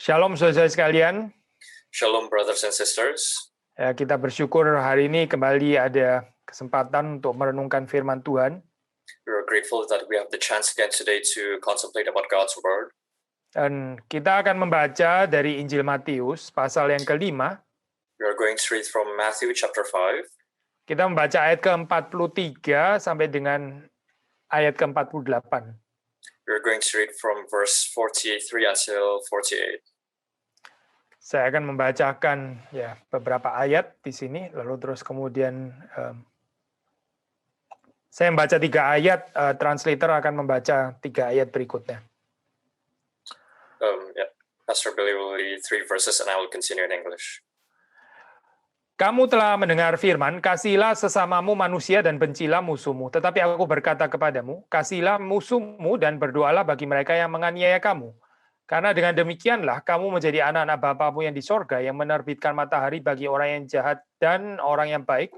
Shalom saudara sekalian. Shalom, brothers and sisters. Ya, kita bersyukur hari ini kembali ada kesempatan untuk merenungkan firman Tuhan. We are grateful that we have the chance again today to contemplate about God's word. Dan kita akan membaca dari Injil Matius, pasal yang kelima. We are going to read from Matthew chapter 5. Kita membaca ayat ke-43 sampai dengan ayat ke-48. We are going to read from verse 43 until 48. Saya akan membacakan ya beberapa ayat di sini, lalu terus kemudian saya membaca 3 ayat, translator akan membaca 3 ayat berikutnya. Pastor Billy will read 3 verses and I will continue in English. Kamu telah mendengar firman, kasihilah sesamamu manusia dan bencilah musuhmu. Tetapi aku berkata kepadamu, kasihilah musuhmu dan berdoalah bagi mereka yang menganiaya kamu. Karena dengan demikianlah kamu menjadi anak-anak Bapamu yang di sorga, yang menerbitkan matahari bagi orang yang jahat dan orang yang baik,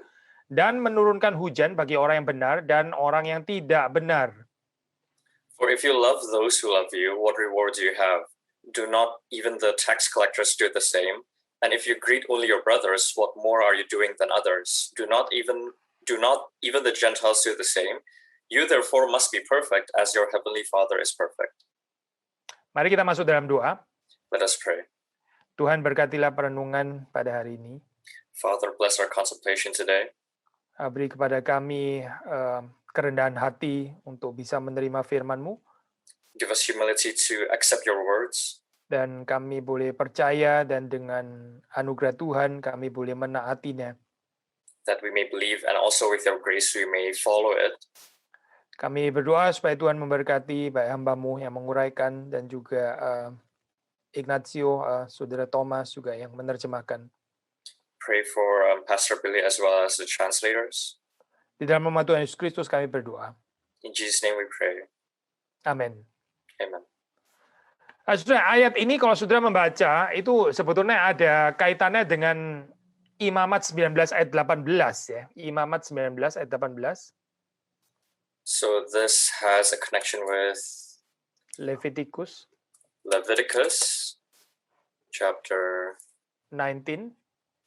dan menurunkan hujan bagi orang yang benar dan orang yang tidak benar. For if you love those who love you, what reward do you have? Do not even the tax collectors do the same? And if you greet only your brothers, what more are you doing than others? Do not even the Gentiles do the same? You therefore must be perfect as your heavenly Father is perfect. Mari kita masuk dalam doa. Let us pray. Tuhan berkatilah perenungan pada hari ini. Father, bless our contemplation today. Beri kepada kami kerendahan hati untuk bisa menerima firman-Mu. Give us humility to accept your words. Dan kami boleh percaya dan dengan anugerah Tuhan kami boleh menaatinya. That we may believe and also with your grace we may follow it. Kami berdoa supaya Tuhan memberkati baik hamba-Mu yang menguraikan dan juga Ignacio, Saudara Thomas juga yang menerjemahkan. Pray for Pastor Billy as well as the translators. Di dalam nama Tuhan Yesus Kristus kami berdoa. In Jesus' name we pray. Amin. Amen. Saudara, ayat ini kalau saudara membaca itu sebetulnya ada kaitannya dengan Imamat 19 ayat 18 ya. Imamat 19 ayat 18. So this has a connection with Leviticus chapter 19.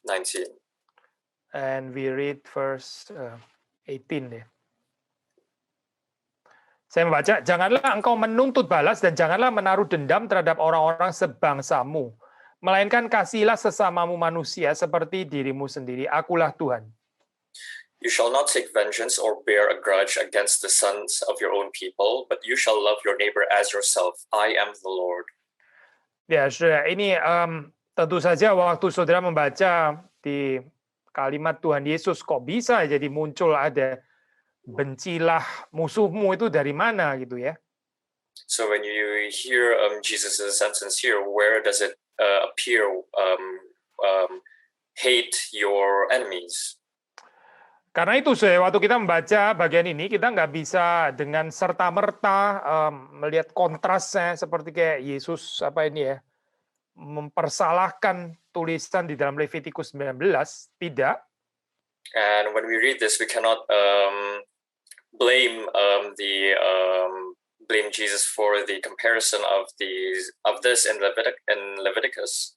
19. And we read verse 18 ya. Saya membaca, janganlah engkau menuntut balas dan janganlah menaruh dendam terhadap orang-orang sebangsamu. Melainkan kasihilah sesamamu manusia seperti dirimu sendiri. Akulah Tuhan. You shall not take vengeance or bear a grudge against the sons of your own people, but you shall love your neighbor as yourself. I am the Lord. Ya, saudara, ini tentu saja waktu saudara membaca di kalimat Tuhan Yesus, kok bisa jadi muncul ada bencilah musuhmu itu dari mana gitu ya? So when you hear Jesus' sentence here, where does it appear? Hate your enemies. Karena itu waktu kita membaca bagian ini kita nggak bisa dengan serta-merta melihat kontrasnya seperti kayak Yesus mempersalahkan tulisan di dalam Levitikus 19, tidak. And when we read this, we cannot blame Jesus for the comparison of this in Leviticus.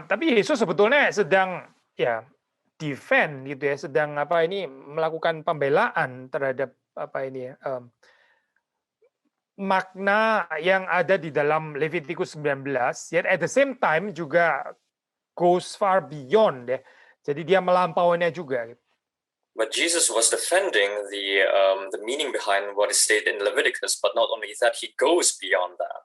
Tapi Yesus sebetulnya sedang defend gitu ya, sedang melakukan pembelaan terhadap makna yang ada di dalam Levitikus 19, yet at the same time juga goes far beyond ya. Jadi dia melampauinya juga gitu. But Jesus was defending the meaning behind what is stated in Leviticus, but not only that, he goes beyond that.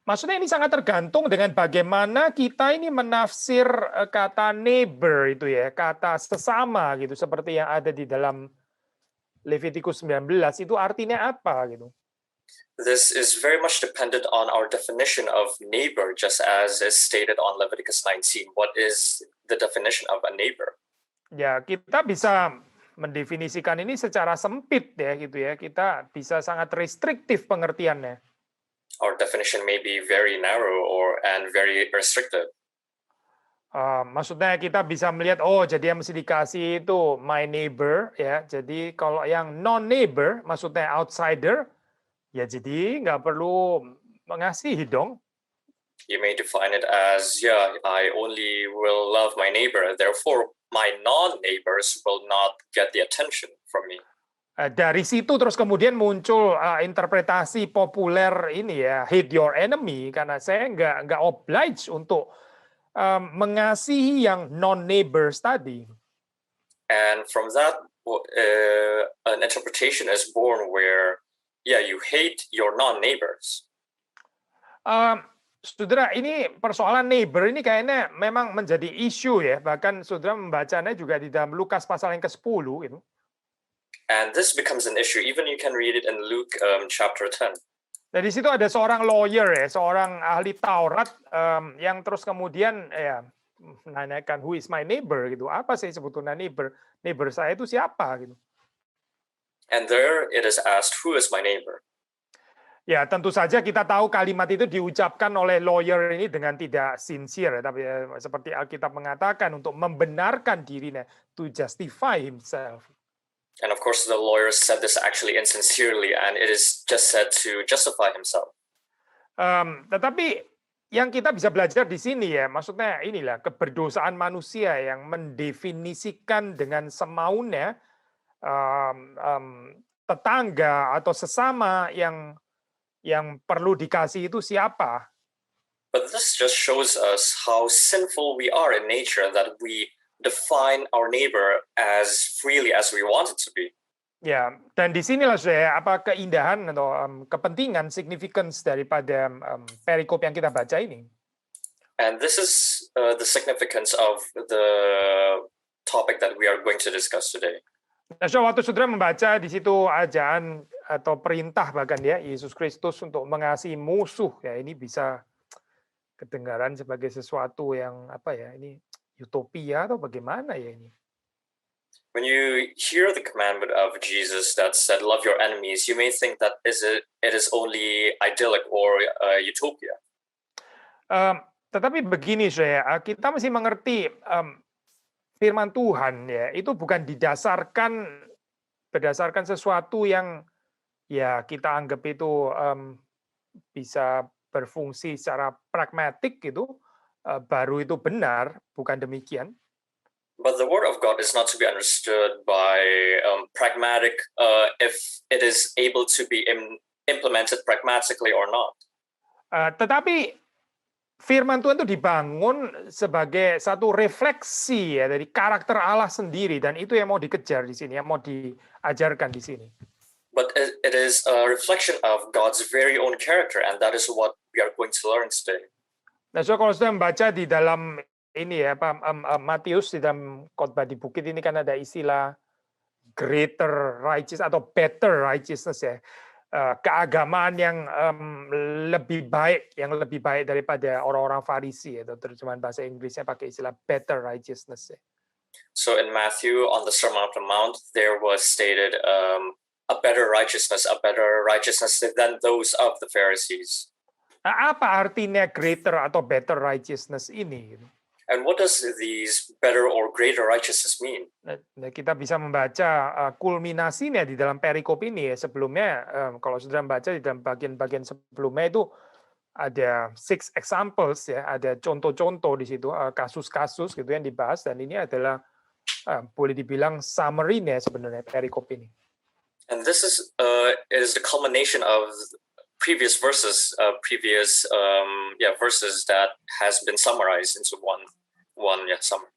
Maksudnya ini sangat tergantung dengan bagaimana kita ini menafsir kata neighbor itu ya, kata sesama gitu, seperti yang ada di dalam Levitikus 19 itu artinya apa gitu. This is very much dependent on our definition of neighbor, just as is stated on Leviticus 19. What is the definition of a neighbor? Ya, kita bisa mendefinisikan ini secara sempit ya gitu ya. Kita bisa sangat restriktif pengertiannya. Our definition may be very narrow and very restrictive. Maksudnya kita bisa melihat, jadi yang mesti dikasih itu my neighbor ya. Jadi kalau yang non neighbor, maksudnya outsider, ya jadi nggak perlu mengasihi dong. You may define it as, yeah, I only will love my neighbor, therefore my non-neighbors will not get the attention from me. Dari situ terus kemudian muncul interpretasi populer ini ya, hate your enemy, karena saya nggak obliged untuk mengasihi yang non-neighbors tadi. And from that, an interpretation is born where, yeah, you hate your non-neighbors. Saudara, ini persoalan neighbor ini kayaknya memang menjadi isu ya, bahkan saudara membacanya juga di dalam Lukas pasal yang ke-10 itu. And this becomes an issue. Even you can read it in Luke chapter 10. Nah, di situ ada seorang lawyer ya, seorang ahli Taurat yang terus kemudian ya menanyakan who is my neighbor gitu. Apa sih sebetulnya neighbor? Neighbor saya itu siapa gitu. And there it is asked, who is my neighbor? Ya, tentu saja kita tahu kalimat itu diucapkan oleh lawyer ini dengan tidak sincere, tapi seperti Alkitab mengatakan untuk membenarkan dirinya, to justify himself. And of course, the lawyer said this actually insincerely, and it is just said to justify himself. Tetapi yang kita bisa belajar di sini ya, maksudnya inilah keberdosaan manusia yang mendefinisikan dengan semaunya tetangga atau sesama yang perlu dikasih itu siapa. But this just shows us how sinful we are in nature, that we define our neighbor as freely as we want it to be. Ya, dan di sinilah saya apa keindahan atau kepentingan, significance daripada perikop yang kita baca ini. And this is the significance of the topic that we are going to discuss today. Nah, so waktu saudara membaca di situ ajaran atau perintah bahkan ya Yesus Kristus untuk mengasihi musuh, ya ini bisa kedengaran sebagai sesuatu yang apa ya, ini utopia atau bagaimana ya ini? When you hear the commandment of Jesus that said, love your enemies, you may think that it is only idyllic or utopia. Tetapi begini saya, kita mesti mengerti firman Tuhan ya, itu bukan berdasarkan sesuatu yang ya kita anggap itu bisa berfungsi secara pragmatik gitu, baru itu benar, bukan demikian. But the word of God is not to be understood by pragmatic, if it is able to be implemented pragmatically or not. Tetapi firman Tuhan itu dibangun sebagai satu refleksi ya dari karakter Allah sendiri, dan itu yang mau dikejar di sini, yang mau diajarkan di sini. But it is a reflection of God's very own character, and that is what we are going to learn today. Nah, so kalau sudah membaca di dalam ini ya, Matius di dalam khotbah di bukit ini kan ada istilah greater righteousness atau better righteousness ya, keagamaan yang lebih baik daripada orang-orang Farisi ya, atau terjemahan bahasa Inggrisnya pakai istilah better righteousness ya. So in Matthew on the Sermon on the Mount there was stated a better righteousness than those of the Pharisees. Nah, apa artinya greater atau better righteousness ini? And what does these better or greater righteousness mean? Nah, kita bisa membaca kulminasinya di dalam perikop ini ya. Sebelumnya, kalau saudara membaca di dalam bagian-bagian sebelumnya itu ada 6 examples ya, ada contoh-contoh di situ, kasus-kasus gitu yang dibahas, dan ini adalah boleh dibilang summary-nya sebenarnya perikop ini. And this is the culmination of previous verses, verses that has been summarized into one summary.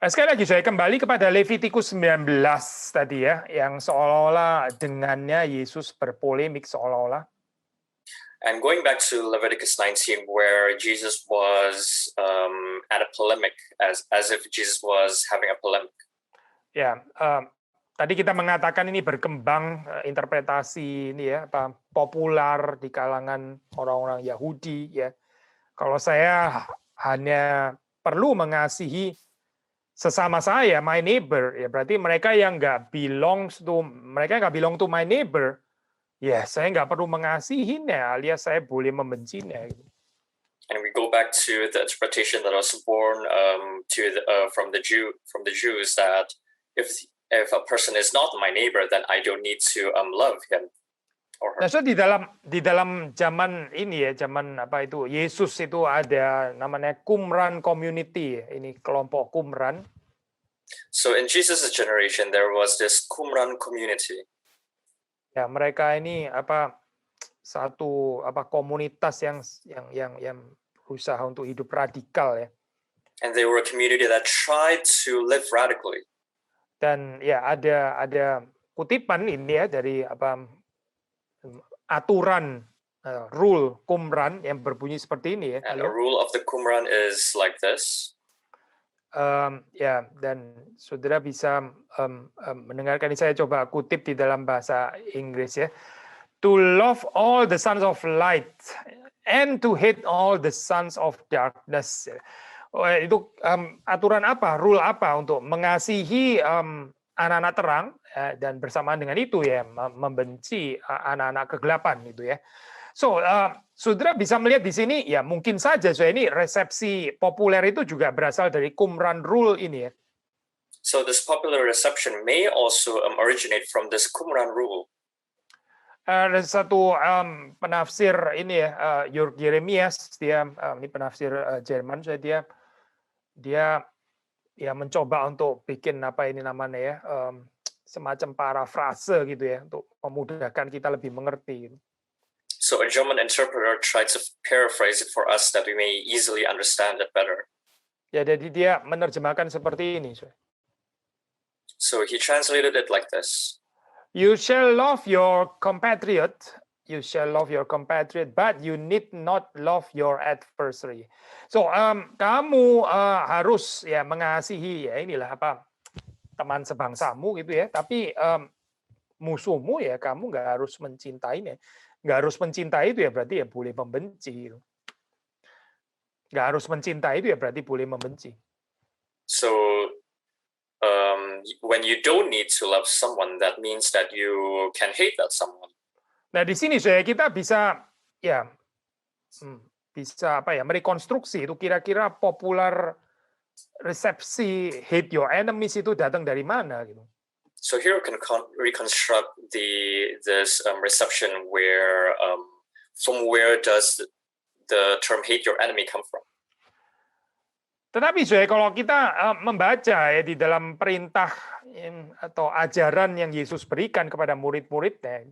Sekali lagi saya kembali kepada Levitikus 19 tadi ya, yang seolah-olah dengannya Yesus berpolemik seolah-olah. And going back to Leviticus 19, where Jesus was at a polemic, as if Jesus was having a polemic. Ya, tadi kita mengatakan ini berkembang interpretasi ini ya, populer di kalangan orang-orang Yahudi ya. Kalau saya hanya perlu mengasihi sesama saya, my neighbor, ya berarti mereka yang nggak belong to my neighbor, ya saya nggak perlu mengasihinya, alias saya boleh membencinya. And we go back to the interpretation that was born from the Jews, that if a person is not my neighbor, then I don't need to love him. or Nah, her. so di dalam zaman ini ya, zaman apa itu Yesus itu ada namanya Qumran Community, ini kelompok Qumran. So in Jesus' generation, there was this Qumran community. Ya, mereka ini apa satu apa komunitas yang berusaha untuk hidup radikal ya. And they were a community that tried to live radically. Dan ya ada kutipan ini ya dari apa aturan rule Qumran yang berbunyi seperti ini ya. And a rule of the Qumran is like this. Ya, dan saudara bisa mendengarkan ini, saya coba kutip di dalam bahasa Inggris ya. To love all the sons of light and to hate all the sons of darkness. Itu aturan apa, rule apa untuk mengasihi anak-anak terang dan bersamaan dengan itu ya membenci anak-anak kegelapan gitu ya. So, saudara bisa melihat di sini ya mungkin saja ini resepsi populer itu juga berasal dari Qumran rule ini ya. So this popular reception may also originate from this Qumran rule. Ada satu penafsir ini ya, Jörg Jeremias, dia ini penafsir Jerman, dia mencoba untuk bikin apa ini namanya ya, semacam parafrase gitu ya, untuk memudahkan kita lebih mengerti. So a German interpreter tried to paraphrase it for us that we may easily understand it better. Ya, jadi dia menerjemahkan seperti ini. So he translated it like this. You shall love your compatriot, but you need not love your adversary. So kamu harus ya mengasihi ya inilah apa teman sebangsamu gitu ya, tapi musuhmu ya kamu nggak harus mencintainya. Nggak harus mencintai itu ya berarti ya boleh membenci. Nggak harus mencintai itu ya berarti boleh membenci. So when you don't need to love someone, that means that you can hate that someone. Nah di sini kita bisa ya bisa apa ya merekonstruksi itu kira-kira populer resepsi hate your enemies itu datang dari mana gitu. So here we can reconstruct this reception where from where does the term hate your enemy come from? Tetapi kalau kita membaca ya di dalam perintah atau ajaran yang Yesus berikan kepada murid-muridnya.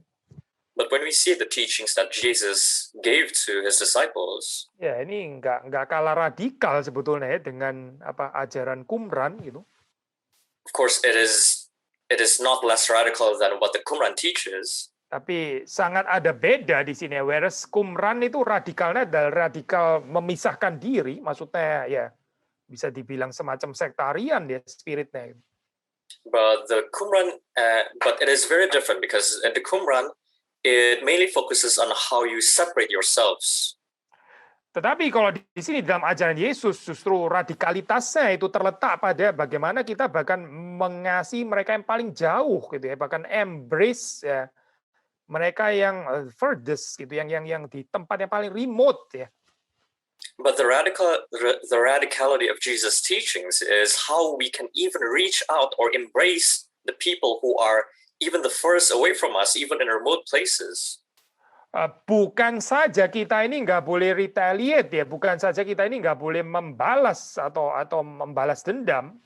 But when we see the teachings that Jesus gave to his disciples, ya ini nggak kalah radikal sebetulnya ya dengan apa ajaran Qumran gitu. Of course, it is not less radical than what the Qumran teaches. Tapi sangat ada beda di sini. Whereas Qumran itu radikalnya adalah radikal memisahkan diri, maksudnya ya bisa dibilang semacam sektarian ya spiritnya. But the Qumran, but it is very different because in the Qumran, it mainly focuses on how you separate yourselves. Tetapi kalau di sini dalam ajaran Yesus justru radikalitasnya itu terletak pada bagaimana kita bahkan mengasihi mereka yang paling jauh gitu ya, bahkan embrace ya mereka yang furthest gitu, yang di tempat yang paling remote ya. But the radicality of Jesus' teachings is how we can even reach out or embrace the people who are even the furthest away from us, even in remote places. Bukan saja kita ini nggak boleh retaliate ya, bukan saja kita ini nggak boleh membalas atau membalas dendam.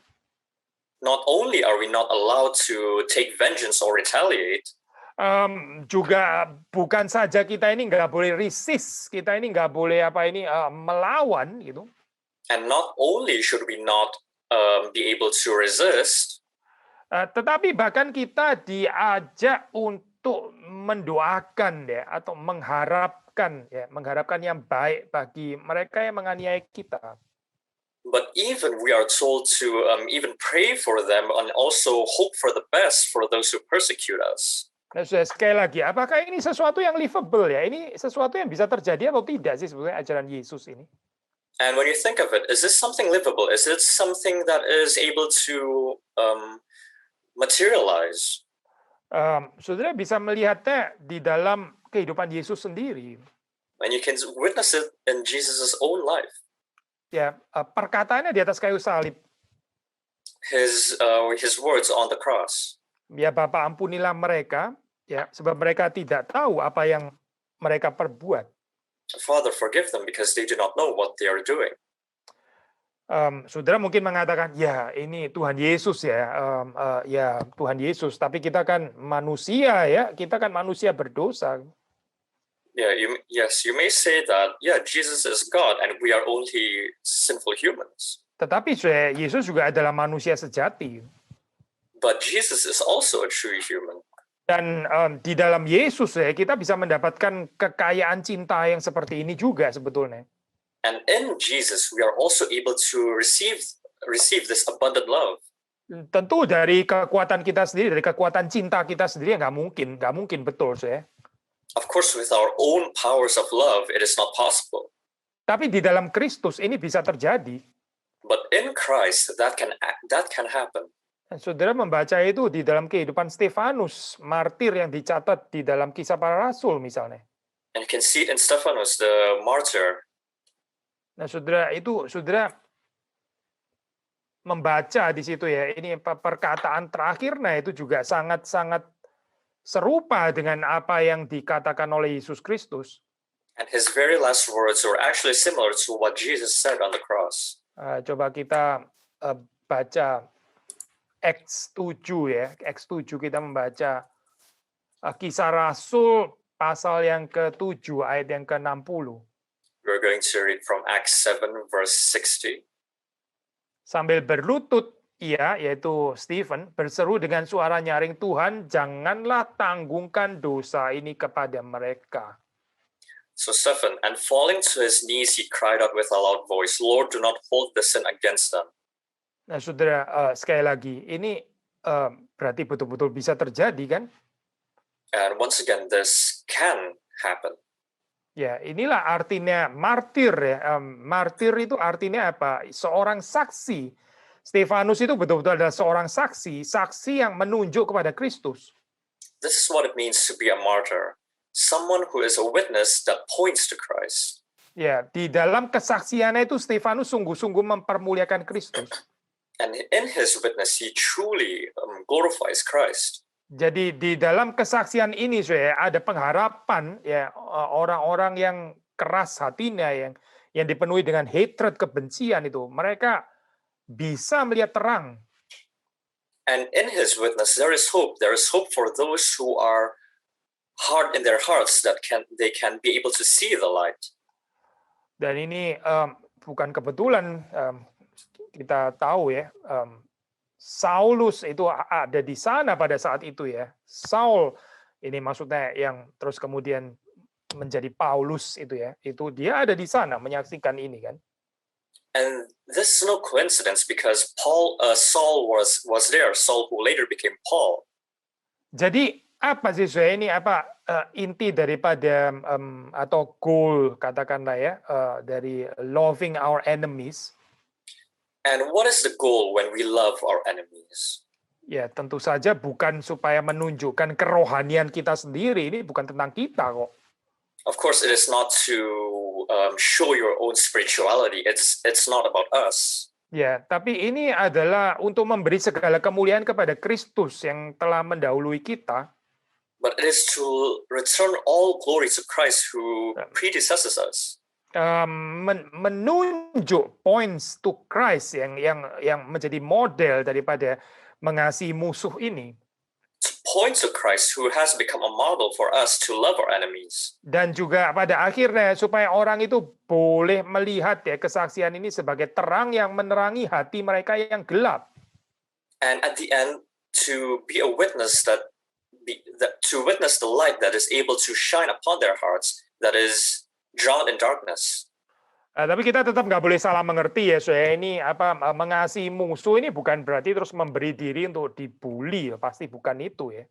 Not only are we not allowed to take vengeance or retaliate, juga bukan saja kita ini nggak boleh resist, kita ini nggak boleh melawan gitu. And not only should we not be able to resist, tetapi bahkan kita diajak untuk mendoakan ya atau mengharapkan yang baik bagi mereka yang menganiaya kita. But even we are told to even pray for them and also hope for the best for those who persecute us. Nah, sekali lagi, apakah ini sesuatu yang livable ya? Ini sesuatu yang bisa terjadi atau tidak sih sebetulnya ajaran Yesus ini? And when you think of it, is this something livable? Is it something that is able to materialize? Saudara bisa melihatnya di dalam kehidupan Yesus sendiri. And you can witness it in Jesus' own life. Ya, perkataannya di atas kayu salib. His words on the cross. Ya Bapa, ampunilah mereka. Ya, sebab mereka tidak tahu apa yang mereka perbuat. Father, forgive them because they do not know what they are doing. Saudara mungkin mengatakan, ya ini Tuhan Yesus ya, ya Tuhan Yesus. Tapi kita kan manusia ya, kita kan manusia berdosa. Yeah, you may say that, yeah, Jesus is God and we are only sinful humans. Tetapi Yesus juga adalah manusia sejati. But Jesus is also a true human. Dan di dalam Yesus ya, kita bisa mendapatkan kekayaan cinta yang seperti ini juga sebetulnya. And in Jesus, we are also able to receive this abundant love. Tentu dari kekuatan kita sendiri, dari kekuatan cinta kita sendiri nggak mungkin betul saya. Of course, with our own powers of love, it is not possible. Tapi di dalam Kristus ini bisa terjadi. But in Christ, that can happen. Dan saudara membaca itu di dalam kehidupan Stefanus, martir yang dicatat di dalam Kisah Para Rasul misalnya. And you can see it in Stephanus, the martyr. Nah, saudara membaca di situ ya, ini perkataan terakhir, nah itu juga sangat-sangat serupa dengan apa yang dikatakan oleh Yesus Kristus. And his very last words were actually similar to what Jesus said on the cross. Coba kita baca Acts 7 ya, Acts 7 kita membaca Kisah Rasul pasal yang ke-7 ayat yang ke-60. We're going to read from Acts 7 verse 60. Sambil berlutut ia, yaitu Stephen, berseru dengan suara nyaring, Tuhan, janganlah tanggungkan dosa ini kepada mereka. So Stephen, and falling to his knees, he cried out with a loud voice, Lord, do not hold the sin against them. Nah, saudara, sekali lagi, ini berarti betul-betul bisa terjadi, kan? And once again, this can happen. Ya, inilah artinya martir ya. Martir itu artinya apa? Seorang saksi. Stefanus itu betul-betul adalah seorang saksi yang menunjuk kepada Kristus. This is what it means to be a martyr. Someone who is a witness that points to Christ. Ya, di dalam kesaksiannya itu Stefanus sungguh-sungguh mempermuliakan Kristus. And in his witness, he truly glorifies Christ. Jadi di dalam kesaksian ini ada pengharapan ya orang-orang yang keras hatinya yang dipenuhi dengan hatred, kebencian itu, mereka bisa melihat terang. And in his witness there is hope. There is hope for those who are hard in their hearts that they can be able to see the light. Dan ini bukan kebetulan, kita tahu ya, Saulus itu ada di sana pada saat itu ya. Saul ini maksudnya yang terus kemudian menjadi Paulus itu ya. Itu dia ada di sana menyaksikan ini kan. And this is no coincidence because Saul was there. Saul who later became Paul. Jadi apa sih ini apa inti daripada atau goal katakanlah ya dari loving our enemies? And what is the goal when we love our enemies? Ya tentu saja bukan supaya menunjukkan kerohanian kita sendiri, ini bukan tentang kita kok. Of course, it is not to show your own spirituality. It's not about us. Ya, tapi ini adalah untuk memberi segala kemuliaan kepada Kristus yang telah mendahului kita. But it is to return all glory to Christ who predecesses us. Menunjuk points to Christ yang menjadi model daripada mengasihi musuh ini. To point to Christ who has become a model for us to love our enemies. Dan juga pada akhirnya supaya orang itu boleh melihat ya kesaksian ini sebagai terang yang menerangi hati mereka yang gelap. And at the end, to be a witness to witness the light that is able to shine upon their hearts that is drowned in darkness. Tapi kita tetap nggak boleh salah mengerti ya, ini apa mengasihi musuh ini bukan berarti terus memberi diri untuk dibully, pasti bukan itu ya.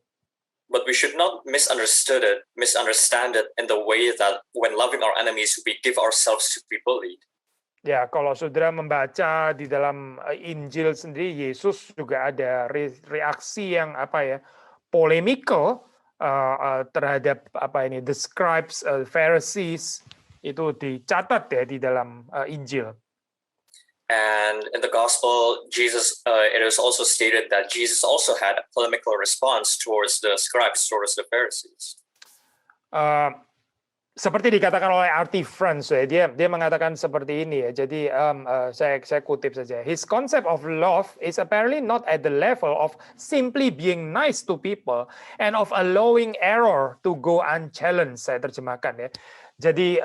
But we should not misunderstand it in the way that when loving our enemies we give ourselves to be bullied. Ya, kalau saudara membaca di dalam Injil sendiri, Yesus juga ada reaksi yang apa ya polemikal terhadap apa ini the scribes, Pharisees. Itu dicatat ya di dalam Injil. And in the gospel, it is also stated that Jesus also had a polemical response towards the scribes, towards the Pharisees. Seperti dikatakan oleh R.T. France, dia mengatakan seperti ini ya. Jadi saya kutip saja. His concept of love is apparently not at the level of simply being nice to people and of allowing error to go unchallenged. Saya terjemahkan ya. Jadi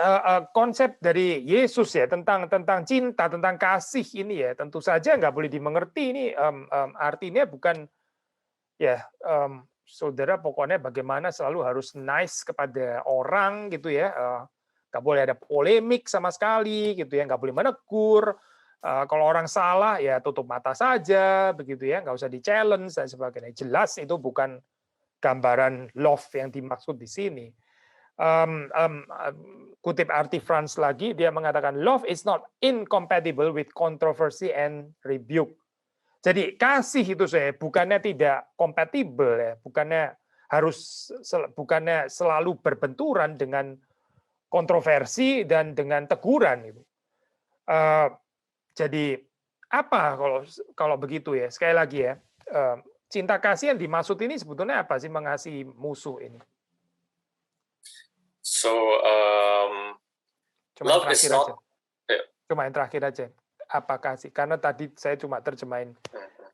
konsep dari Yesus ya tentang cinta, tentang kasih ini ya tentu saja nggak boleh dimengerti ini artinya bukan ya saudara pokoknya bagaimana selalu harus nice kepada orang gitu ya, nggak boleh ada polemik sama sekali gitu ya, nggak boleh menegur, kalau orang salah ya tutup mata saja begitu ya, nggak usah di-challenge dan sebagainya. Jelas itu bukan gambaran love yang dimaksud di sini. Kutip R.T. France lagi, dia mengatakan love is not incompatible with controversy and rebuke. Jadi kasih itu bukannya tidak kompatibel ya, bukannya selalu berbenturan dengan kontroversi dan dengan teguran itu. Jadi apa kalau begitu ya? Sekali lagi ya, cinta kasih yang dimaksud ini sebetulnya apa sih, mengasihi musuh ini? So Cuma love yang is terakhir not. aja. Cuma yang terakhir aja. Apa kasih? Karena tadi saya cuma terjemahin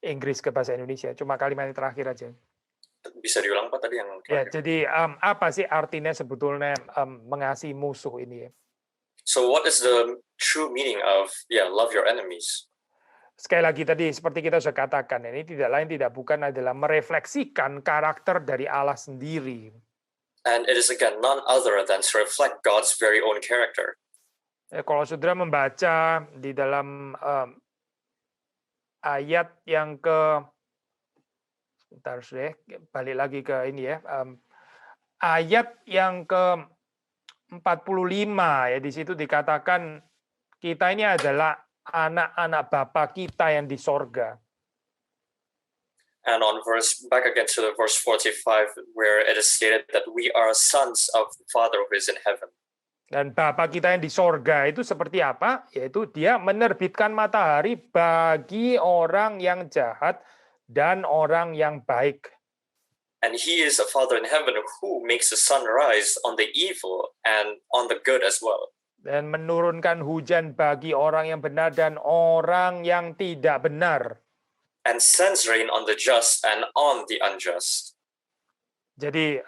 Inggris ke bahasa Indonesia. Cuma kalimat yang terakhir aja. Bisa diulang Pak tadi yang Ya, terakhir? jadi apa sih artinya sebetulnya mengasihi musuh ini ya? So what is the true meaning of love your enemies? Sekali lagi tadi seperti kita sudah katakan, ini tidak lain tidak bukan adalah merefleksikan karakter dari Allah sendiri. And it is again none other than to reflect God's very own character. Kalau saudara membaca di dalam ayat yang sebentar balik lagi ke ini ya, ayat yang ke 45 ya, di situ dikatakan kita ini adalah anak-anak Bapa kita yang di sorga. And on back again to the verse 45 where it is stated that we are sons of the Father who is in heaven. Dan Bapa kita yang di sorga itu seperti apa? Yaitu dia menerbitkan matahari bagi orang yang jahat dan orang yang baik. And he is a Father in heaven who makes the sun rise on the evil and on the good as well. Dan menurunkan hujan bagi orang yang benar dan orang yang tidak benar. And sends rain on the just and on the unjust. Jadi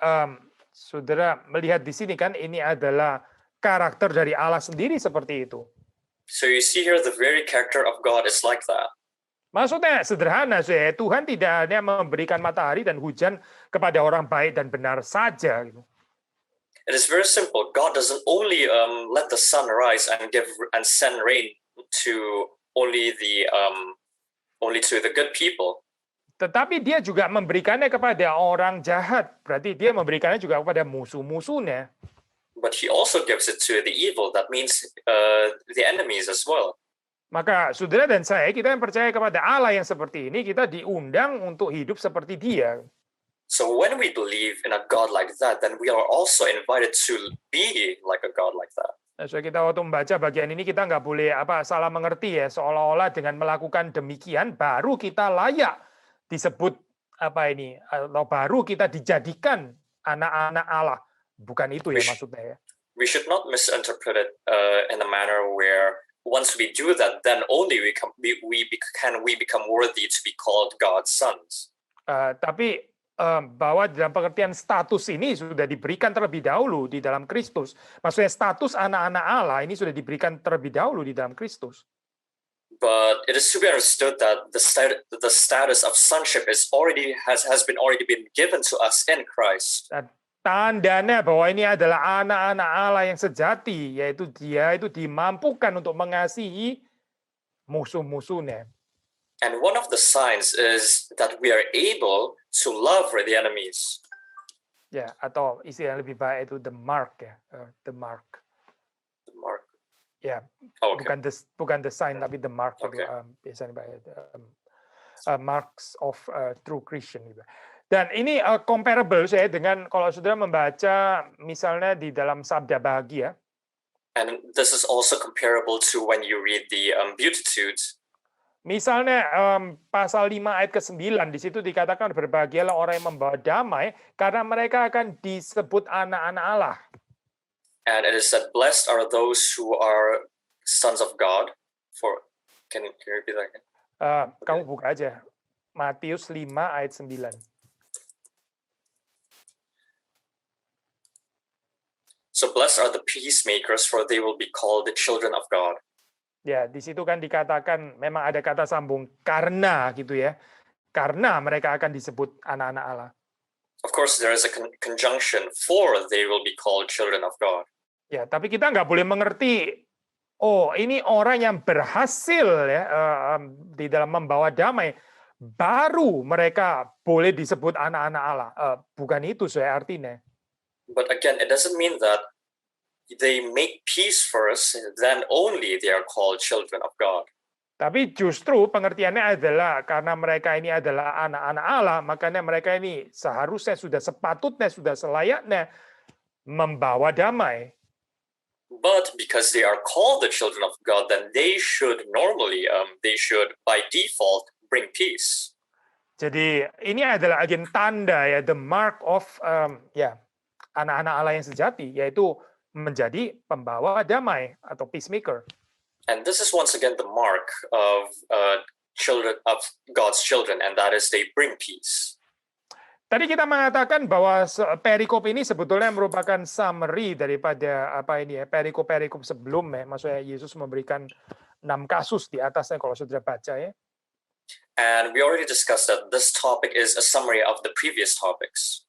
saudara melihat di sini kan ini adalah karakter dari Allah sendiri seperti itu. So you see here the very character of God is like that. Maksudnya sederhana, Tuhan tidak hanya memberikan matahari dan hujan kepada orang baik dan benar saja. It is very simple. God doesn't only let the sun rise and send rain to only to the good people. Tetapi dia juga memberikannya kepada orang jahat. Berarti dia memberikannya juga kepada musuh-musuhnya. But he also gives it to the evil. That means the enemies as well. Maka saudara dan saya, kita yang percaya kepada Allah yang seperti ini, kita diundang untuk hidup seperti dia. So when we believe in a God like that, then we are also invited to be like a God like that. So kita waktu membaca bagian ini kita nggak boleh salah mengerti ya, seolah-olah dengan melakukan demikian baru kita layak disebut atau baru kita dijadikan anak-anak Allah. Bukan itu ya maksudnya ya. We should not misinterpret it in a manner where once we do that, then only we become worthy to be called God's sons. Tapi bahwa dalam pengertian status ini sudah diberikan terlebih dahulu di dalam Kristus. Maksudnya status anak-anak Allah ini sudah diberikan terlebih dahulu di dalam Kristus. But it is to be understood that the status of sonship has already been given to us in Christ. Tandanya bahwa ini adalah anak-anak Allah yang sejati, yaitu dia itu dimampukan untuk mengasihi musuh-musuhnya. And one of the signs is that we are able to love the enemies. Ya, atau istilah yang lebih baik itu the mark ya, the mark. The mark. Ya, okay. bukan the sign tapi the mark okay. itu biasanya marks of true Christian gitu. Dan ini comparable saya dengan kalau saudara membaca misalnya di dalam Sabda Bahagia. And this is also comparable to when you read the Beatitudes. Misalnya pasal 5 ayat ke-9 di situ dikatakan berbahagialah orang yang membawa damai karena mereka akan disebut anak-anak Allah. And it is said, blessed are those who are sons of God. Can you repeat that again? Kamu buka aja. Matius 5 ayat 9. So blessed are the peacemakers, for they will be called the children of God. Ya, di situ kan dikatakan memang ada kata sambung karena gitu ya. Karena mereka akan disebut anak-anak Allah. Of course, there is a conjunction, for they will be called children of God. Ya, tapi kita nggak boleh mengerti, oh ini orang yang berhasil ya di dalam membawa damai, baru mereka boleh disebut anak-anak Allah. Bukan itu saya artinya. But again, it doesn't mean that they make peace first, then only they are called children of God. Tapi justru pengertiannya adalah karena mereka ini adalah anak-anak Allah, makanya mereka ini seharusnya sudah sepatutnya, sudah selayaknya membawa damai. But because they are called the children of God, then they should normally, they should by default bring peace. Jadi ini adalah agen tanda ya, the mark of anak-anak Allah yang sejati, yaitu menjadi pembawa damai atau peacemaker. And this is once again the mark of children of God's children, and that is they bring peace. Tadi kita mengatakan bahwa perikop ini sebetulnya merupakan summary daripada perikop-perikop sebelumnya. Maksudnya Yesus memberikan 6 kasus di atasnya kalau saudara baca ya. And we already discussed that this topic is a summary of the previous topics.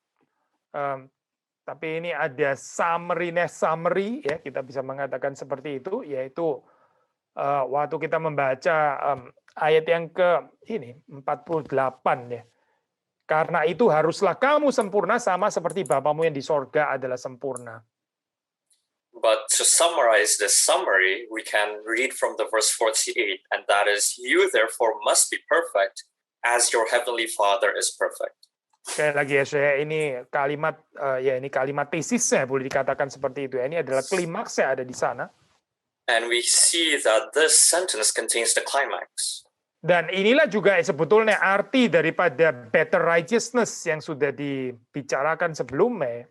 Tapi ini ada summary ya, kita bisa mengatakan seperti itu, yaitu waktu kita membaca ayat yang ke 48 ya. Karena itu haruslah kamu sempurna sama seperti Bapamu yang di sorga adalah sempurna. But to summarize this summary, we can read from the verse 48, and that is, you therefore must be perfect as your heavenly Father is perfect. Sekali lagi ya, saya ini kalimat ini kalimat tesisnya boleh dikatakan seperti itu ya. Ini adalah klimaksnya ada di sana. And we see that this sentence contains the climax. Dan inilah juga sebetulnya arti daripada better righteousness yang sudah dibicarakan sebelumnya.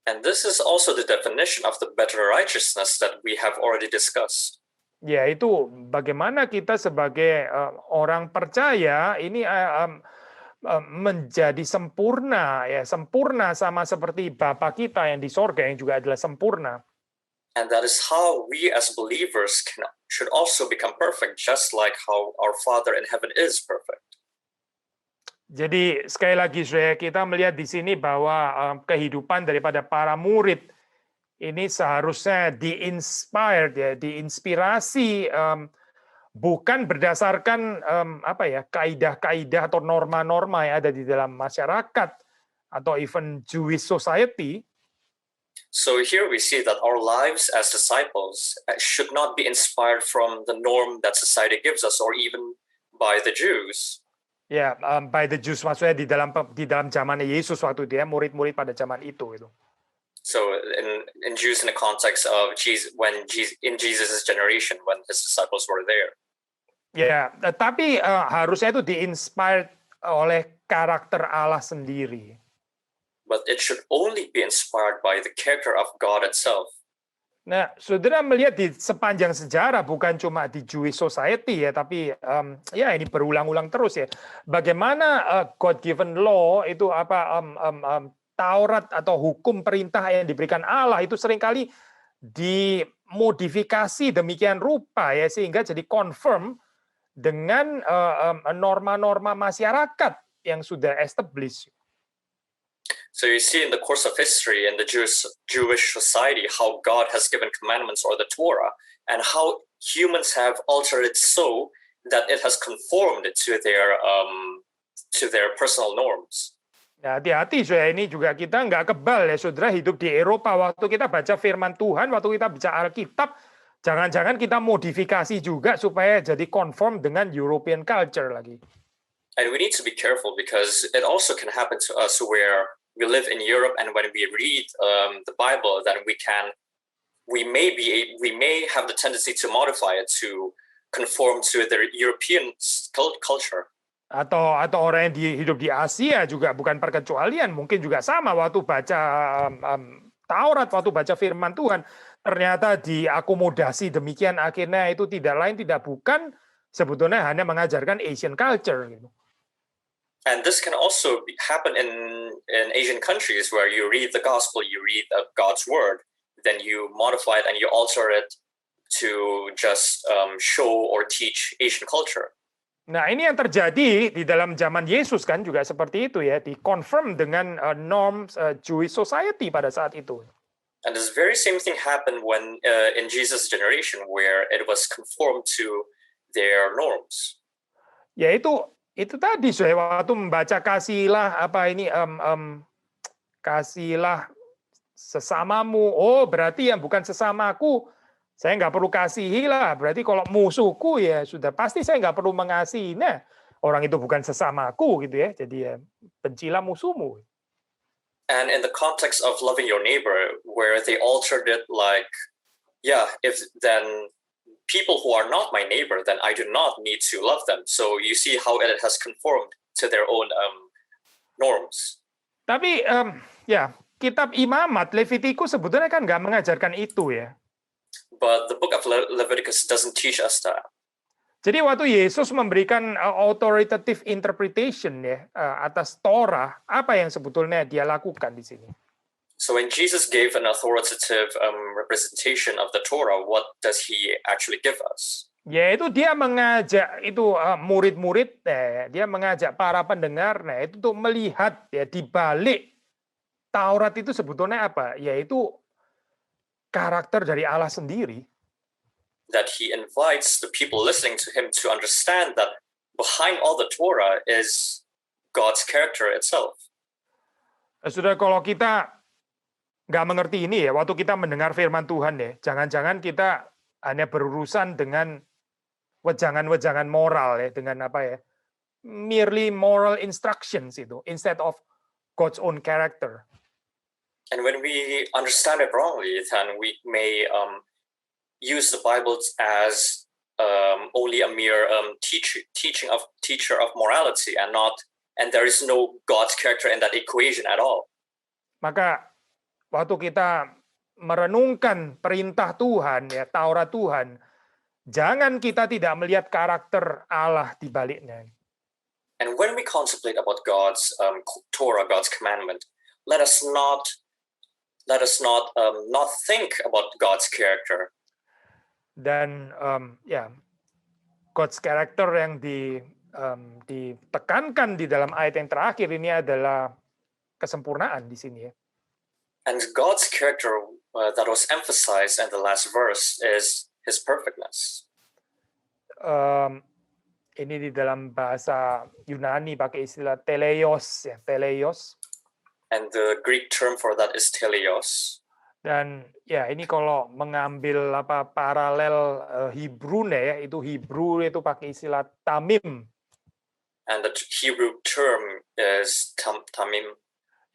And this is also the definition of the better righteousness that we have already discussed. Yaitu bagaimana kita sebagai orang percaya ini menjadi sempurna ya, sempurna sama seperti Bapa kita yang di sorga yang juga adalah sempurna. And that is how we as believers should also become perfect, just like how our Father in heaven is perfect. Jadi sekali lagi kita melihat di sini bahwa kehidupan daripada para murid ini seharusnya di-inspired ya, diinspirasi bukan berdasarkan kaidah-kaidah atau norma-norma yang ada di dalam masyarakat atau even Jewish society. So here we see that our lives as disciples should not be inspired from the norm that society gives us, or even by the Jews. Ya, by the Jews maksudnya di dalam zaman Yesus waktu dia murid-murid pada zaman itu. So in Jews in the context of Jesus, in Jesus' generation when his disciples were there. Ya, tapi harusnya itu di-inspired oleh karakter Allah sendiri. But it should only be inspired by the character of God itself. Nah, saudara melihat di sepanjang sejarah bukan cuma di Jewish society ya, tapi ini berulang-ulang terus ya. Bagaimana God-given law itu Taurat atau hukum perintah yang diberikan Allah itu seringkali dimodifikasi demikian rupa ya sehingga jadi confirm dengan norma-norma masyarakat yang sudah established. So you see in the course of history in the Jewish society how God has given commandments or the Torah and how humans have altered it so that it has conformed to their personal norms. Ya, hati-hati ini juga kita nggak kebal ya saudara hidup di Eropa waktu kita baca firman Tuhan, waktu kita baca Alkitab, jangan-jangan kita modifikasi juga supaya jadi conform dengan European culture lagi. And we need to be careful because it also can happen to us where we live in Europe, and when we read the Bible, then we can we may have the tendency to modify it to conform to the European culture. Atau orang yang hidup di Asia juga bukan perkecualian, mungkin juga sama waktu baca Taurat, waktu baca firman Tuhan, ternyata diakomodasi demikian, akhirnya itu tidak lain tidak bukan sebetulnya hanya mengajarkan Asian culture gitu. And this can also happen in Asian countries where you read the gospel, you read God's word, then you modify it and you alter it to just show or teach Asian culture. Nah, ini yang terjadi di dalam zaman Yesus kan juga seperti itu ya, dikonfirm dengan norms Jewish society pada saat itu. And this very same thing happened when in Jesus' generation, where it was conformed to their norms. Ya itu tadi saya waktu membaca kasihlah kasihlah sesamamu. Oh, berarti yang bukan sesamaku saya nggak perlu kasihi lah. Berarti kalau musuhku ya sudah pasti saya nggak perlu mengasihi. Nah, orang itu bukan sesamaku gitu ya. Jadi ya bencilah musuhmu. And in the context of loving your neighbor, where they altered it like, yeah, if then people who are not my neighbor, then I do not need to love them. So you see how it has conformed to their own norms. Tapi ya kitab Imamat Levitikus sebetulnya kan nggak mengajarkan itu ya. But the book of Leviticus doesn't teach us that. Jadi waktu Yesus memberikan authoritative interpretation ya atas Torah, apa yang sebetulnya dia lakukan di sini? So when Jesus gave an authoritative representation of the Torah, what does he actually give us? Yaitu dia mengajak itu murid-murid, dia mengajak para pendengar, nah itu untuk melihat ya di balik Taurat itu sebetulnya apa? Yaitu karakter dari Allah sendiri. That he invites the people listening to him to understand that behind all the Torah is God's character itself. Sudah kalau kita nggak mengerti ini ya, waktu kita mendengar firman Tuhan ya, jangan-jangan kita hanya berurusan dengan wejangan-wejangan moral ya, dengan apa ya, merely moral instructions itu, instead of God's own character. And when we understand it wrongly, then we may use the Bible as only a mere teacher of morality, and there is no God's character in that equation at all. Maka waktu kita merenungkan perintah Tuhan ya, Taurat Tuhan, jangan kita tidak melihat karakter Allah di baliknya. And when we contemplate about God's Torah, God's commandment, let us not think about God's character. Dan ya God's character yang ditekankan di dalam ayat yang terakhir ini adalah kesempurnaan di sini ya. And God's character that was emphasized in the last verse is His perfectness. Ini di dalam bahasa Yunani pakai istilah teleios ya, teleios. And the Greek term for that is teleos. Dan ya ini kalau mengambil paralel Hebrew ya, itu Hebrew itu pakai istilah tamim. And the Hebrew term is tamim.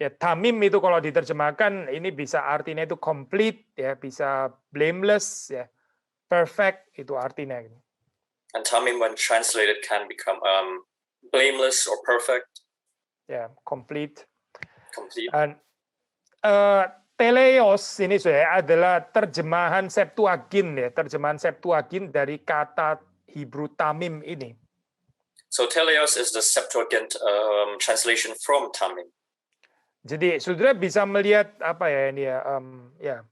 Ya, tamim itu kalau diterjemahkan ini bisa artinya itu complete ya, bisa blameless ya, perfect itu artinya. And tamim when translated can become blameless or perfect. Ya, complete. Dan teleos ini saya adalah terjemahan Septuagint ya, terjemahan Septuagint dari kata Hebrew tamim ini. So teleos is the Septuagint translation from tamim. Jadi saudara bisa melihat apa ya ini ya,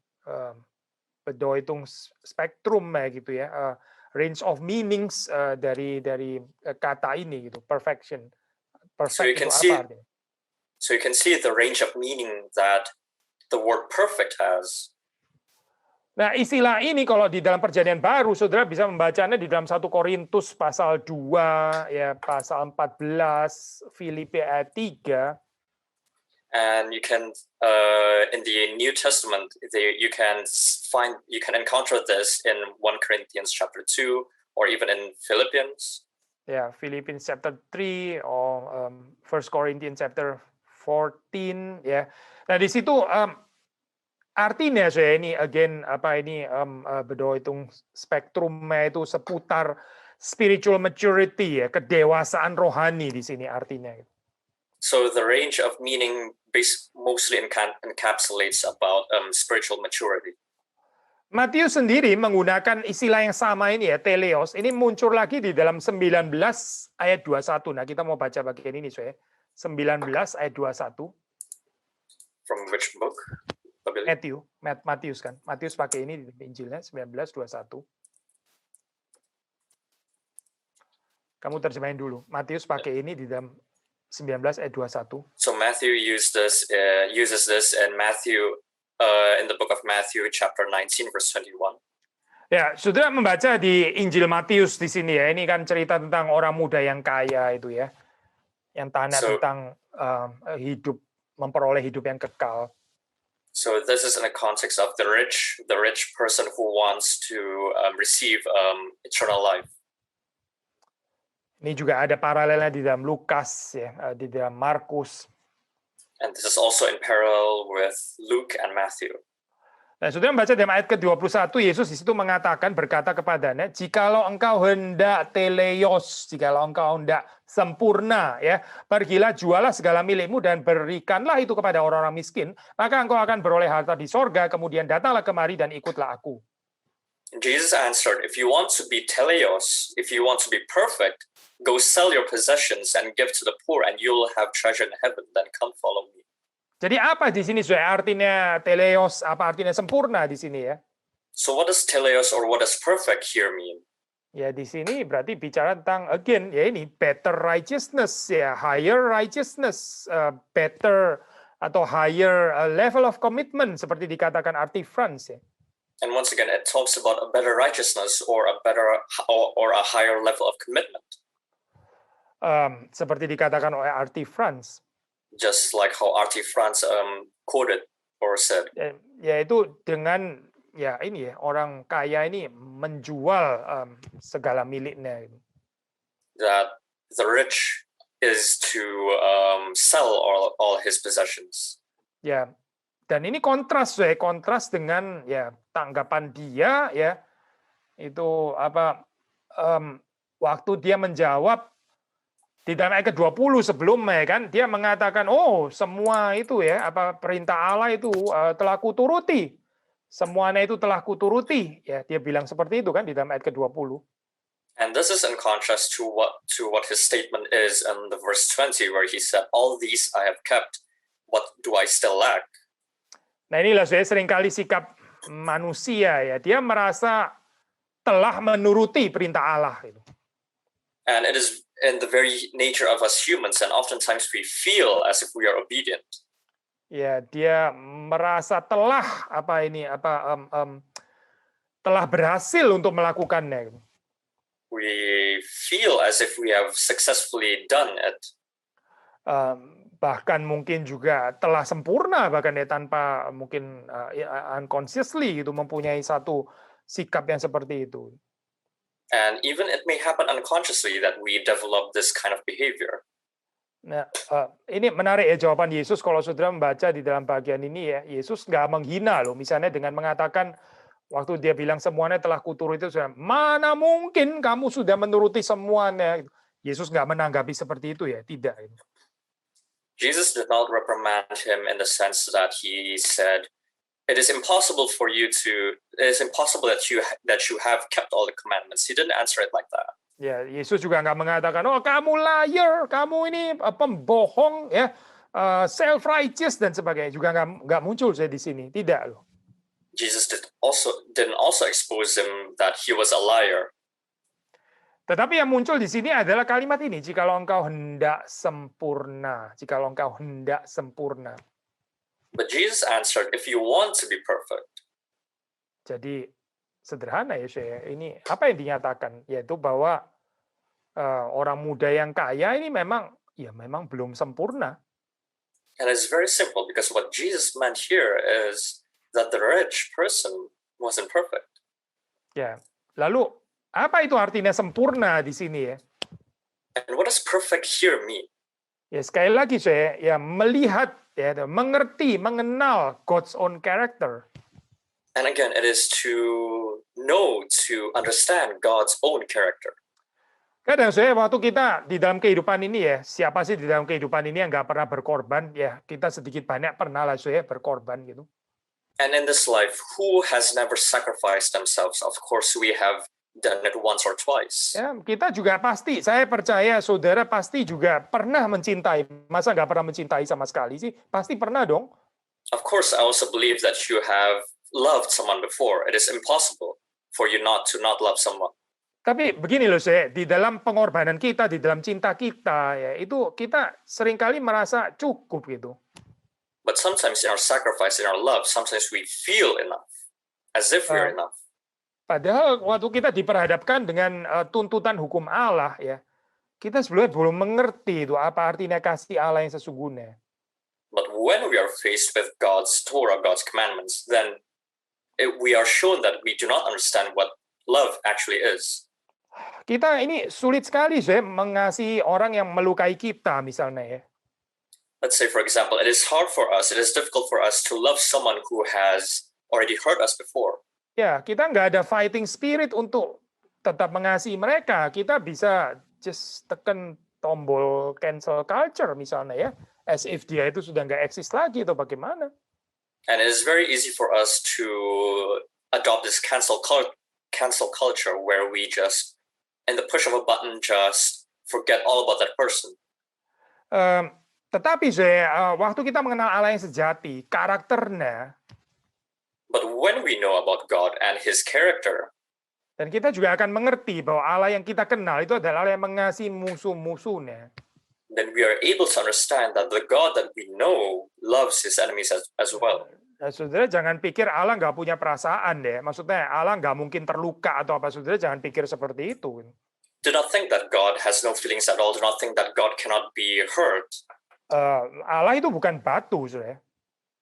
berhitung spektrum ya gitu ya, range of meanings dari kata ini gitu, perfection. Perfect itu apa artinya? So you can see the range of meaning that the word perfect has. Nah, istilah ini kalau di dalam Perjanjian Baru, saudara bisa membacanya di dalam 1 Korintus pasal 2, ya pasal 14, Filipi ayat 3. And you can in the New Testament, you can encounter this in 1 Corinthians chapter 2, or even in Philippians. Ya, Philippians chapter 3 or 1 Corinthians chapter 14 ya. Nah, di situ Artinya saya ini again bedo hitung spektrumnya itu seputar spiritual maturity ya, kedewasaan rohani di sini artinya. So the range of meaning mostly encapsulates about spiritual maturity. Matius sendiri menggunakan istilah yang sama ini ya, teleos. Ini muncul lagi di dalam 19 ayat 21. Nah, kita mau baca bagian ini, saya. 19 ayat 21. From which book? Matius kan. Matius pakai ini di Injilnya 19:21. Kamu terjemahin dulu. Matius pakai ini di dalam 19 ayat 21. So Matthew uses this in in the book of Matthew chapter 19 verse 21. Ya, sudah membaca di Injil Matius di sini ya. Ini kan cerita tentang orang muda yang kaya itu ya. Yang tanya tentang memperoleh hidup yang kekal. So this is in the context of the rich person who wants to receive eternal life. Ini juga ada paralelnya di dalam Lukas ya, di dalam Markus. And this is also in parallel with Luke and Matthew. Nah, saudara membaca dalam ayat ke-21, Yesus di situ berkata kepadanya, jikalau engkau hendak teleios, jikalau engkau hendak sempurna, ya, pergilah jualah segala milikmu dan berikanlah itu kepada orang-orang miskin, maka engkau akan beroleh harta di sorga, kemudian datanglah kemari dan ikutlah aku. Jesus answered, if you want to be teleios, if you want to be perfect, go sell your possessions and give to the poor, and you will have treasure in heaven. Then come follow me. Jadi apa di sini artinya teleos? Apa artinya sempurna di sini ya? So what does teleos or what does perfect here mean? Ya di sini berarti bicara tentang again ya ini better righteousness ya, higher righteousness, better atau higher level of commitment seperti dikatakan Artie France ya. And once again, it talks about a better righteousness or a higher level of commitment. Seperti dikatakan oleh Artie France. Just like how Artie France quoted or said. Yaitu dengan ya ini ya orang kaya ini menjual segala miliknya. That the rich is to sell all his possessions. Ya, dan ini kontras dengan ya tanggapan dia ya itu waktu dia menjawab di dalam ayat ke-20 sebelumnya kan dia mengatakan semua itu ya perintah Allah itu telah kuturuti. Semuanya itu telah kuturuti ya dia bilang seperti itu kan di dalam ayat ke-20. And this is in contrast to what his statement is in the verse 20 where he said all these I have kept, what do I still lack? Nah inilah seringkali sikap manusia ya dia merasa telah menuruti perintah Allah itu. And it is in the very nature of us humans, and oftentimes we feel as if we are obedient. Ya, dia merasa telah telah berhasil untuk melakukannya. We feel as if we have successfully done it. Bahkan mungkin juga telah sempurna bahkan ya tanpa mungkin unconsciously gitu mempunyai satu sikap yang seperti itu. And even it may happen unconsciously that we develop this kind of behavior. Nah, ini menarik ya jawaban Yesus kalau saudara membaca di dalam bagian ini ya. Yesus nggak menghina loh, misalnya dengan mengatakan waktu dia bilang semuanya telah kuturuti itu, mana mungkin kamu sudah menuruti semuanya. Yesus nggak menanggapi seperti itu ya, tidak. Jesus did not reprimand him in the sense that he said, it is impossible that you have kept all the commandments. He didn't answer it like that. Ya, Yesus juga nggak mengatakan, kamu liar, kamu ini pembohong, ya, self-righteous dan sebagainya. Juga nggak muncul saya di sini, tidak loh. Jesus didn't also expose him that he was a liar. Tetapi yang muncul di sini adalah kalimat ini, jikalau engkau hendak sempurna, jikalau engkau hendak sempurna. But Jesus answered, if you want to be perfect. Jadi sederhana ya saya. Ini apa yang dinyatakan yaitu bahwa orang muda yang kaya ini memang belum sempurna. And it's very simple because what Jesus meant here is that the rich person wasn't perfect. Ya. Lalu apa itu artinya sempurna di sini ya? And what does perfect here mean? Ya sekali lagi saya ya melihat ya, mengerti, mengenal God's own character. And again, it is to know, to understand God's own character. Kadang saya waktu kita di dalam kehidupan ini ya, siapa sih di dalam kehidupan ini yang nggak pernah berkorban? Ya, kita sedikit banyak pernah lah saya berkorban gitu. And in this life, who has never sacrificed themselves? Of course, we have done it once or twice. Ya, kita juga pasti, saya percaya saudara pasti juga pernah mencintai. Masa nggak pernah mencintai sama sekali sih? Pasti pernah dong. Of course, I also believe that you have loved someone before. It is impossible for you not to not love someone. Tapi begini loh saya, di dalam pengorbanan kita, di dalam cinta kita, ya itu kita seringkali merasa cukup gitu. But sometimes in our sacrifice, in our love, sometimes we feel enough, as if we are enough. Padahal waktu kita diperhadapkan dengan tuntutan hukum Allah, ya kita sebelumnya belum mengerti itu apa artinya kasih Allah yang sesungguhnya. But when we are faced with God's Torah, God's commandments, then we are shown that we do not understand what love actually is. Kita ini sulit sekali saya mengasihi orang yang melukai kita misalnya ya. Let's say, for example, it is hard for us, it is difficult for us to love someone who has already hurt us before. Ya, kita nggak ada fighting spirit untuk tetap mengasihi mereka. Kita bisa just tekan tombol cancel culture misalnya ya. As if dia itu sudah nggak eksis lagi atau bagaimana. And it is very easy for us to adopt this cancel culture where we just, in the push of a button, just forget all about that person. Tetapi saya, waktu kita mengenal Allah yang sejati, karakternya, But when we know about God and His character, dan kita juga akan mengerti bahwa Allah yang kita kenal itu adalah Allah yang mengasihi musuh-musuhnya. then we are able to understand that the God that we know loves His enemies as well. Nah, saudara jangan pikir Allah nggak punya perasaan deh. Maksudnya Allah nggak mungkin terluka atau apa. Saudara jangan pikir seperti itu. Do not think that God has no feelings at all. Do not think that God cannot be hurt. Allah itu bukan batu, saudara.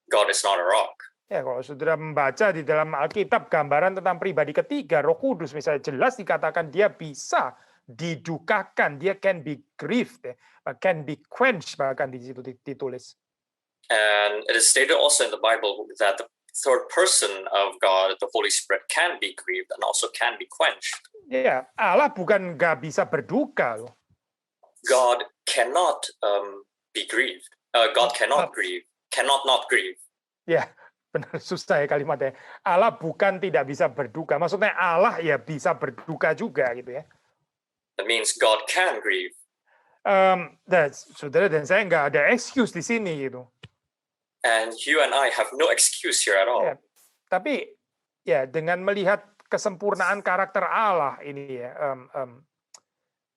God is not a rock. Ya, kalau saudara membaca di dalam Alkitab gambaran tentang pribadi ketiga, Roh Kudus misalnya jelas dikatakan dia bisa didukakan, dia can be grieved, can be quenched, bahkan di situ ditulis. And it is stated also in the Bible that the third person of God, the Holy Spirit, can be grieved and also can be quenched. Ya, Allah bukan nggak bisa berduka loh. God cannot be grieved. God cannot grieve, cannot not grieve. Ya, benar susah ya kalimatnya. Allah bukan tidak bisa berduka. Maksudnya Allah ya bisa berduka juga gitu ya. That means God can grieve. Saudara dan saya nggak ada excuse di sini gitu. And you and I have no excuse here at all. Ya, tapi ya dengan melihat kesempurnaan karakter Allah ini ya,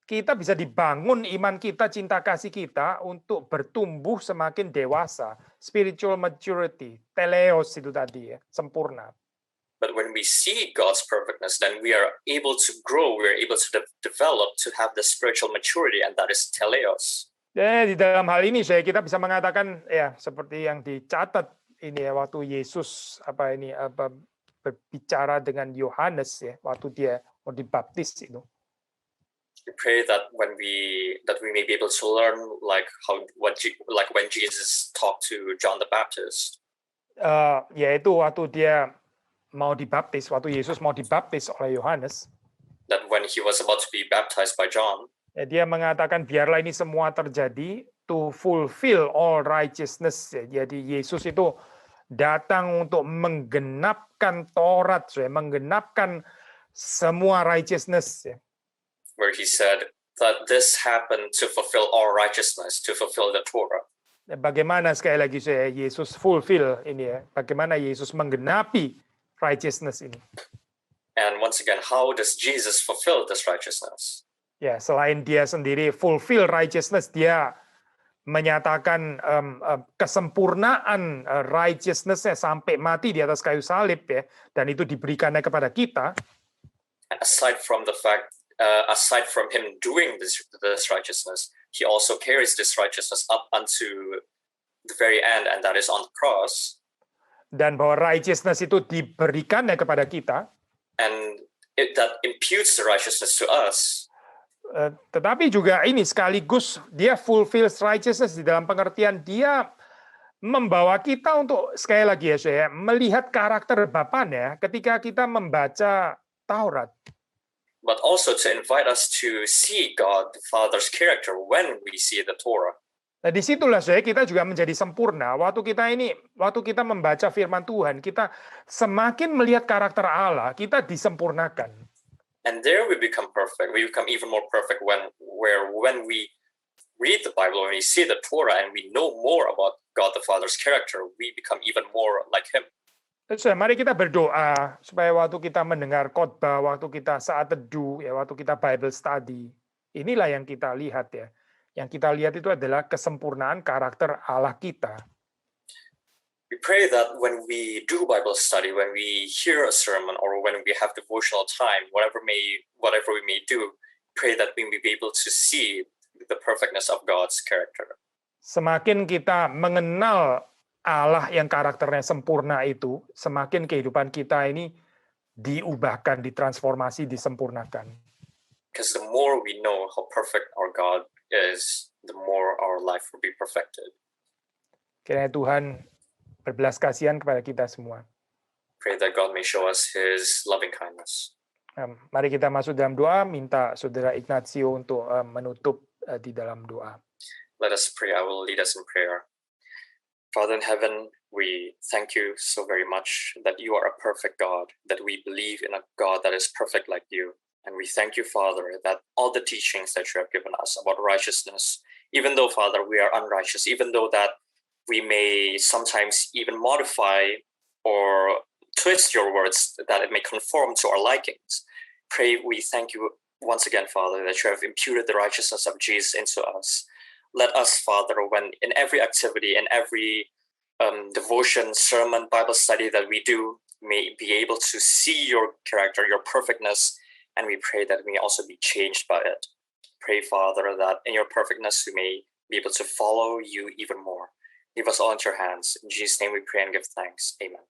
kita bisa dibangun iman kita, cinta kasih kita untuk bertumbuh semakin dewasa, spiritual maturity, teleos itu tadi ya, sempurna. But when we see God's perfectness, then we are able to grow, we are able to develop, to have the spiritual maturity, and that is teleos. Di dalam hal ini kita bisa mengatakan ya seperti yang dicatat ini ya waktu Yesus berbicara dengan Yohanes ya waktu dia mau dibaptis itu. We pray that when we may be able to learn like when Jesus talked to John the Baptist. Yaitu waktu dia mau dibaptis, waktu Yesus mau dibaptis oleh Yohanes. That when he was about to be baptized by John. Dia mengatakan biarlah ini semua terjadi to fulfill all righteousness. Jadi Yesus itu datang untuk menggenapkan Taurat, menggenapkan semua righteousness. Where he said that this happened to fulfill all righteousness, to fulfill the Torah. Bagaimana sekali lagi Yesus fulfill ini ya? Bagaimana Yesus menggenapi righteousness ini? And once again, how does Jesus fulfill this righteousness? Ya, selain dia sendiri fulfill righteousness, dia menyatakan kesempurnaan righteousness-nya sampai mati di atas kayu salib ya, dan itu diberikannya kepada kita. And aside from him doing this righteousness, he also carries this righteousness up unto the very end, and that is on the cross. Dan bahwa righteousness itu diberikannya kepada kita. And that imputes the righteousness to us. Tetapi juga ini sekaligus dia fulfills righteousness di dalam pengertian dia membawa kita untuk sekali lagi ya, saya melihat karakter Bapaknya ketika kita membaca Taurat. but also to invite us to see God the Father's character when we see the Torah. Nah, disitulah saya kita juga menjadi sempurna. Waktu kita membaca firman Tuhan, kita semakin melihat karakter Allah, kita disempurnakan. And there we become perfect. We become even more perfect when we read the Bible, when we see the Torah, and we know more about God the Father's character, we become even more like Him. Mari kita berdoa supaya waktu kita mendengar khotbah, waktu kita saat teduh, ya waktu kita Bible study, inilah yang kita lihat ya. Yang kita lihat itu adalah kesempurnaan karakter Allah kita. We pray that when we do Bible study, when we hear a sermon, or when we have devotional time, whatever we may do, pray that we may be able to see the perfectness of God's character. Semakin kita mengenal Allah yang karakternya sempurna itu, semakin kehidupan kita ini diubahkan, ditransformasi, disempurnakan. Because the more we know how perfect our God is, the more our life will be perfected. Kiranya Tuhan berbelas kasihan kepada kita semua. Pray that God may show us His loving kindness. Mari kita masuk dalam doa, minta Saudara Ignacio untuk menutup di dalam doa. Let us pray. I will lead us in prayer. Father in heaven, we thank you so very much that you are a perfect God, that we believe in a God that is perfect like you. And we thank you, Father, that all the teachings that you have given us about righteousness, even though, Father, we are unrighteous, even though that we may sometimes even modify or twist your words that it may conform to our likings, we thank you once again, Father, that you have imputed the righteousness of Jesus into us. Let us, Father, when in every activity, in every devotion, sermon, Bible study that we do, may be able to see your character, your perfectness, and we pray that we may also be changed by it. Pray, Father, that in your perfectness we may be able to follow you even more. Leave us all into your hands. In Jesus' name we pray and give thanks. Amen.